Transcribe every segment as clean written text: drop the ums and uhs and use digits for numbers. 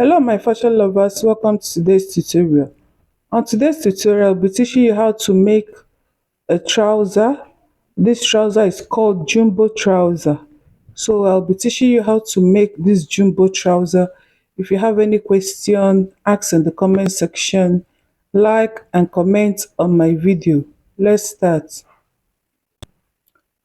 Hello my fashion lovers, welcome to today's tutorial. On today's tutorial, I'll be teaching you how to make a trouser. This trouser is called jumbo trouser. So I'll be teaching you how to make this jumbo trouser. If you have any question, ask in the comment section, like and comment on my video. Let's start.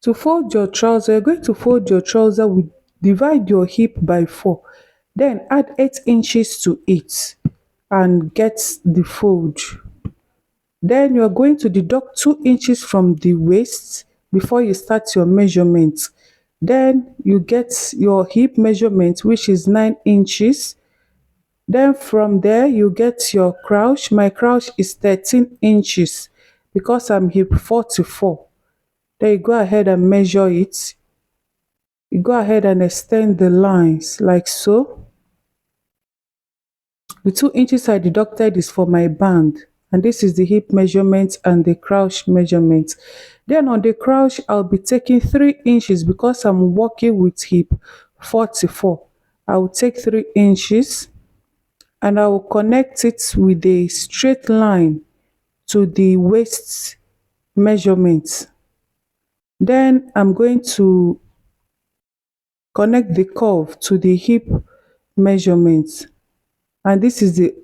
To fold your trouser, you're going to fold your trouser with divide your hip by 4, then add 8 inches to it and get the fold. Then you're going to deduct 2 inches from the waist before you start your measurement. Then you get your hip measurement, which is 9 inches. Then from there you get your crouch. My crouch is 13 inches because I'm hip 44. Then you go ahead and measure it. You go ahead and extend the lines like so. The 2 inches I deducted is for my band, and this is the hip measurement and the crouch measurement. Then on the crouch, I'll be taking 3 inches because I'm working with hip 44. I will take 3 inches and I will connect it with a straight line to the waist measurement. Then I'm going to connect the curve to the hip measurement, and this is the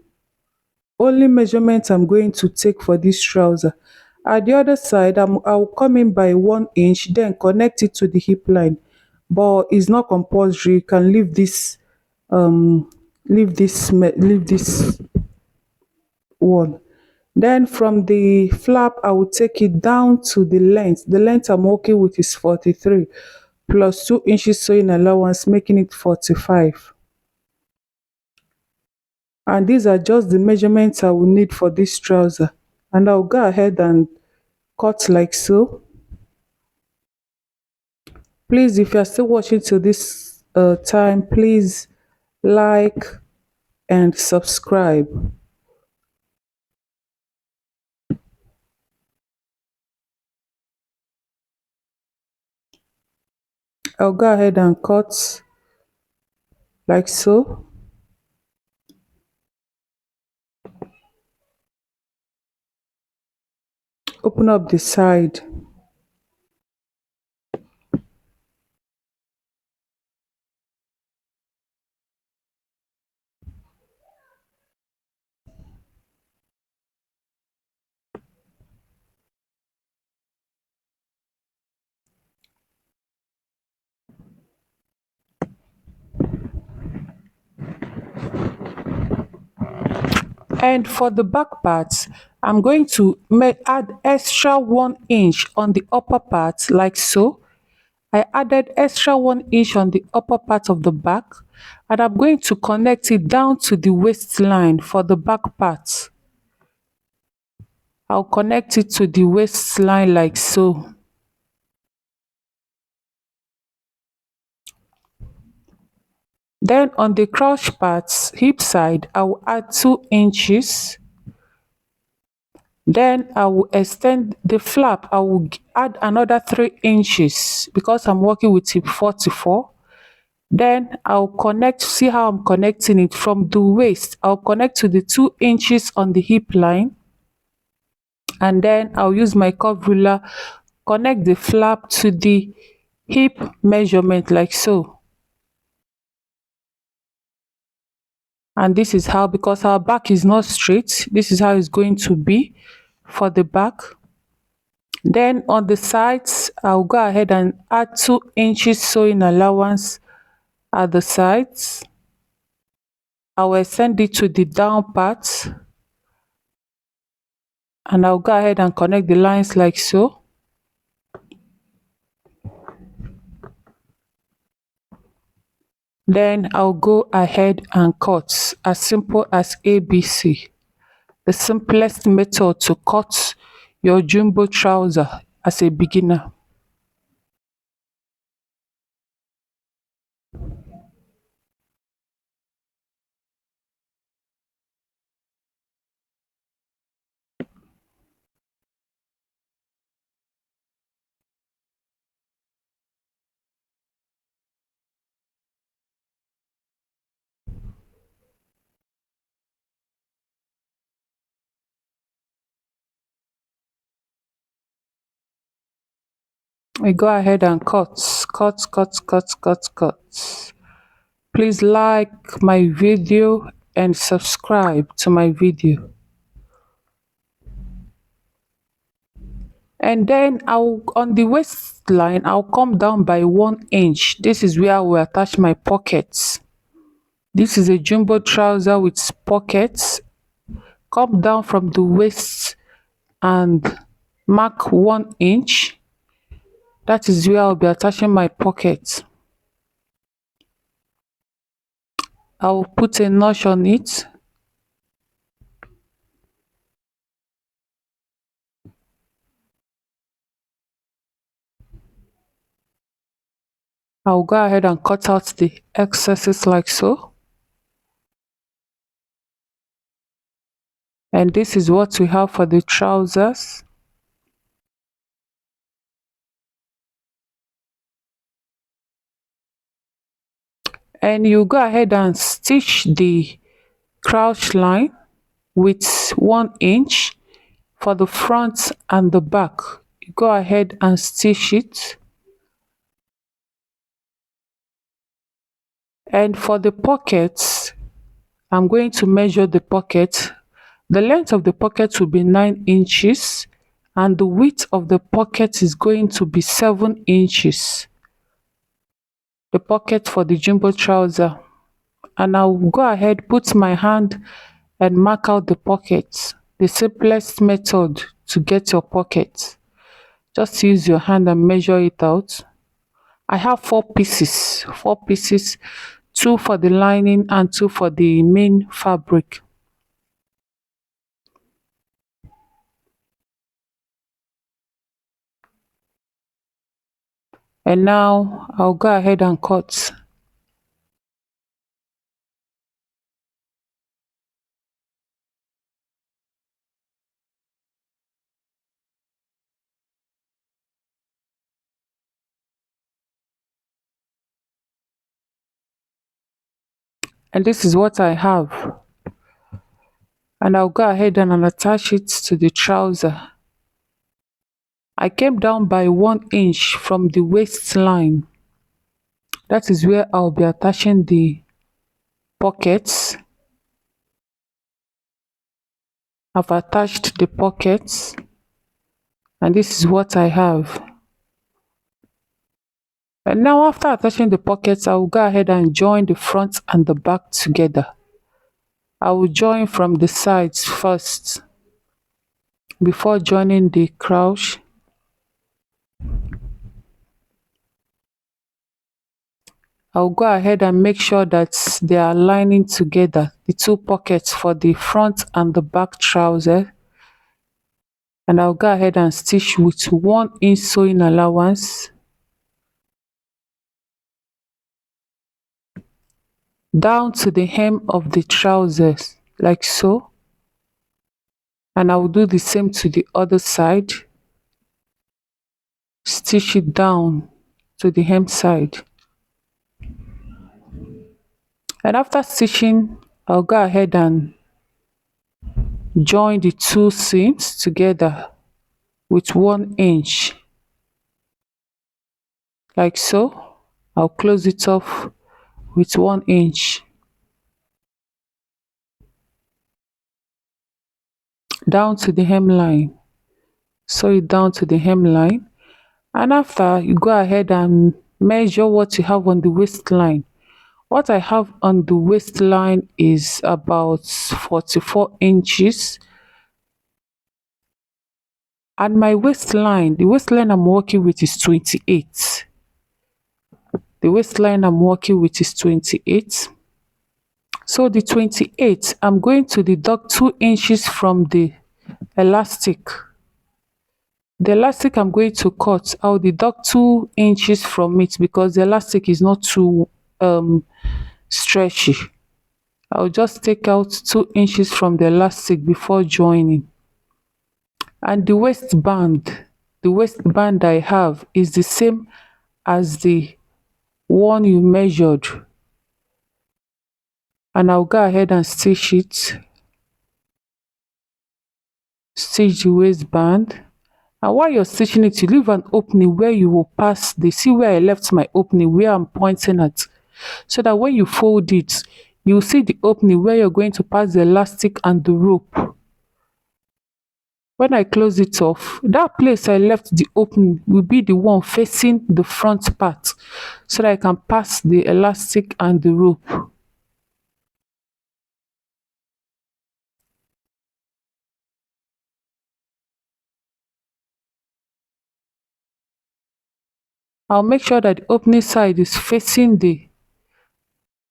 only measurement I'm going to take for this trouser. At the other side, I'll come in by 1 inch, then connect it to the hip line, but it's not compulsory. You can leave this leave this one. Then from the flap, I will take it down to the length. The length I'm working with is 43 plus 2 inches sewing allowance, making it 45. And these are just the measurements I will need for this trouser. And I'll go ahead and cut like so. Please, if you're still watching till this time, please like and subscribe. I'll go ahead and cut like so. Open up the side. And for the back parts, I'm going to add extra 1 inch on the upper part like so. I added extra 1 inch on the upper part of the back, and I'm going to connect it down to the waistline for the back part. I'll connect it to the waistline like so. Then on the crouch parts, hip side, I will add 2 inches. Then I will extend the flap. I will add another 3 inches because I'm working with hip 44. Then I'll connect, see how I'm connecting it from the waist. I'll connect to the 2 inches on the hip line. And then I'll use my curve ruler, connect the flap to the hip measurement like so. And this is how, because our back is not straight, this is how it's going to be for the back. Then on the sides, I'll go ahead and add 2 inches sewing allowance at the sides. I'll extend it to the down part, and I'll go ahead and connect the lines like so. Then I'll go ahead and cut, as simple as ABC. The simplest method to cut your jumbo trouser as a beginner. we go ahead and cut, cut, cut, cut, cut, cut. Please like my video and subscribe to my video. And then I'll, on the waistline, I'll come down by 1 inch. This is where I will attach my pockets. This is a jumbo trouser with pockets. Come down from the waist and mark 1 inch. That is where I'll be attaching my pocket. I'll put a notch on it. I'll go ahead and cut out the excesses like so. And this is what we have for the trousers. And you go ahead and stitch the crouch line with 1 inch for the front and the back. You go ahead and stitch it. And for the pockets, I'm going to measure the pocket. The length of the pocket will be 9 inches and the width of the pocket is going to be 7 inches. The pocket for the jumbo trouser. And I'll go ahead, put my hand and mark out the pocket. The simplest method to get your pocket. Just use your hand and measure it out. I have 4 pieces, 2 for the lining and 2 for the main fabric. And now I'll go ahead and cut. And this is what I have. And I'll go ahead and attach it to the trouser. I came down by 1 inch from the waistline. That is where I'll be attaching the pockets. I've attached the pockets and this is what I have. And now after attaching the pockets, I will go ahead and join the front and the back together. I will join from the sides first before joining the crouch. I'll go ahead and make sure that they are aligning together, the 2 pockets for the front and the back trouser. And I'll go ahead and stitch with 1 inch sewing allowance down to the hem of the trousers like so. And I will do the same to the other side. Stitch it down to the hem side. And after stitching, I'll go ahead and join the 2 seams together with 1 inch like so. I'll close it off with 1 inch down to the hemline. Sew it down to the hemline. And after, you go ahead and measure what you have on the waistline. What I have on the waistline is about 44 inches. And my waistline, the waistline I'm working with is 28. The waistline I'm working with is 28. So the 28, I'm going to deduct 2 inches from the elastic. The elastic I'm going to cut, I'll deduct 2 inches from it because the elastic is not too stretchy. I'll just take out 2 inches from the elastic before joining. And the waistband I have is the same as the one you measured. And I'll go ahead and stitch it. Stitch the waistband. And while you're stitching it, you leave an opening where you will pass the, see where I left my opening, where I'm pointing at, so that when you fold it, you will see the opening where you're going to pass the elastic and the rope. When I close it off, that place I left the opening will be the one facing the front part, so that I can pass the elastic and the rope. I'll make sure that the opening side is facing the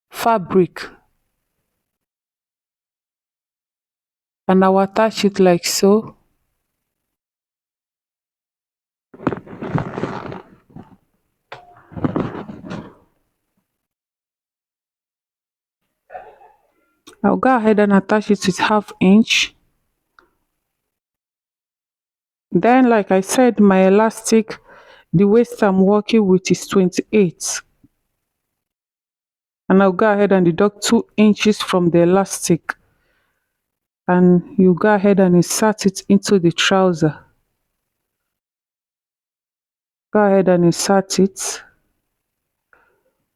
fabric, and I'll attach it like so. I'll go ahead and attach it with 1/2 inch. Then, like I said, my elastic, the waist I'm working with is 28. And I'll go ahead and deduct 2 inches from the elastic. And you go ahead and insert it into the trouser. Go ahead and insert it.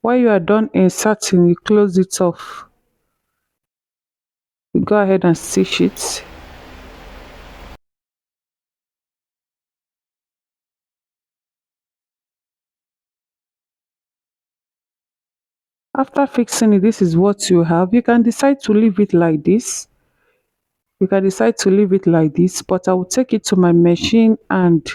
When you are done inserting, you close it off. You go ahead and stitch it. After fixing it, this is what you have. You can decide to leave it like this. You can decide to leave it like this, but I will take it to my machine and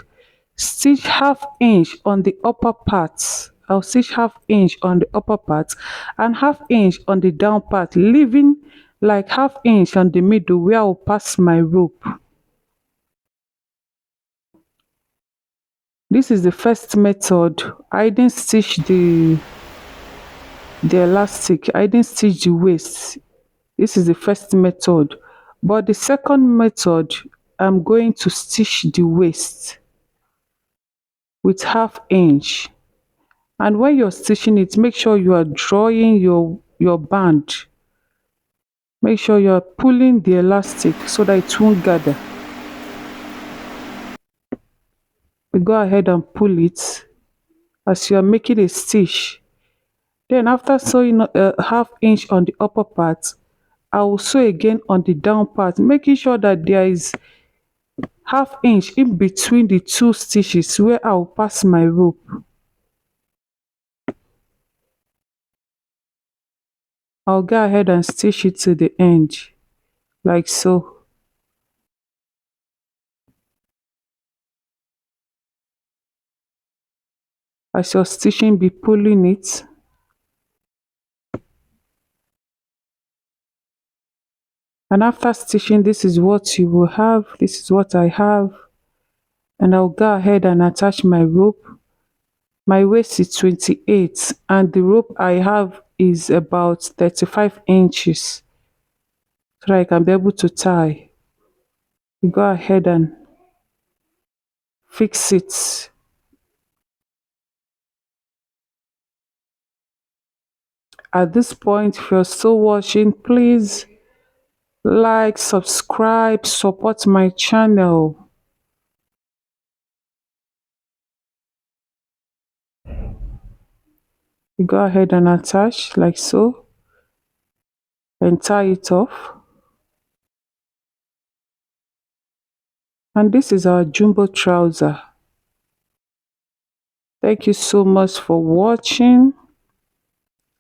stitch 1/2 inch on the upper part. I'll stitch 1/2 inch on the upper part and 1/2 inch on the down part, leaving like 1/2 inch on the middle where I'll pass my rope. This is the first method. I didn't stitch the elastic, I didn't stitch the waist. This is the first method, but the second method, I'm going to stitch the waist with 1/2 inch. And when you're stitching it, make sure you are drawing your band. Make sure you are pulling the elastic so that it won't gather. You go ahead and pull it as you are making a stitch. Then after sewing 1/2 inch on the upper part, I will sew again on the down part, making sure that there is 1/2 inch in between the two stitches where I will pass my rope. I'll go ahead and stitch it to the end like so. As you're stitching, be pulling it. And after stitching, this is what you will have. This is what I have. And I'll go ahead and attach my rope. My waist is 28 and the rope I have is about 35 inches, so that I can be able to tie. You go ahead and fix it. At this point, if you're still watching, please like, subscribe, support my channel. You go ahead and attach like so and tie it off. And this is our jumbo trouser. Thank you so much for watching.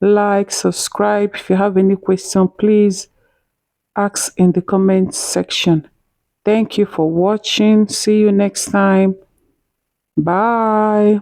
Like, subscribe. If you have any question, please ask in the comment section. Thank you for watching. See you next time. Bye.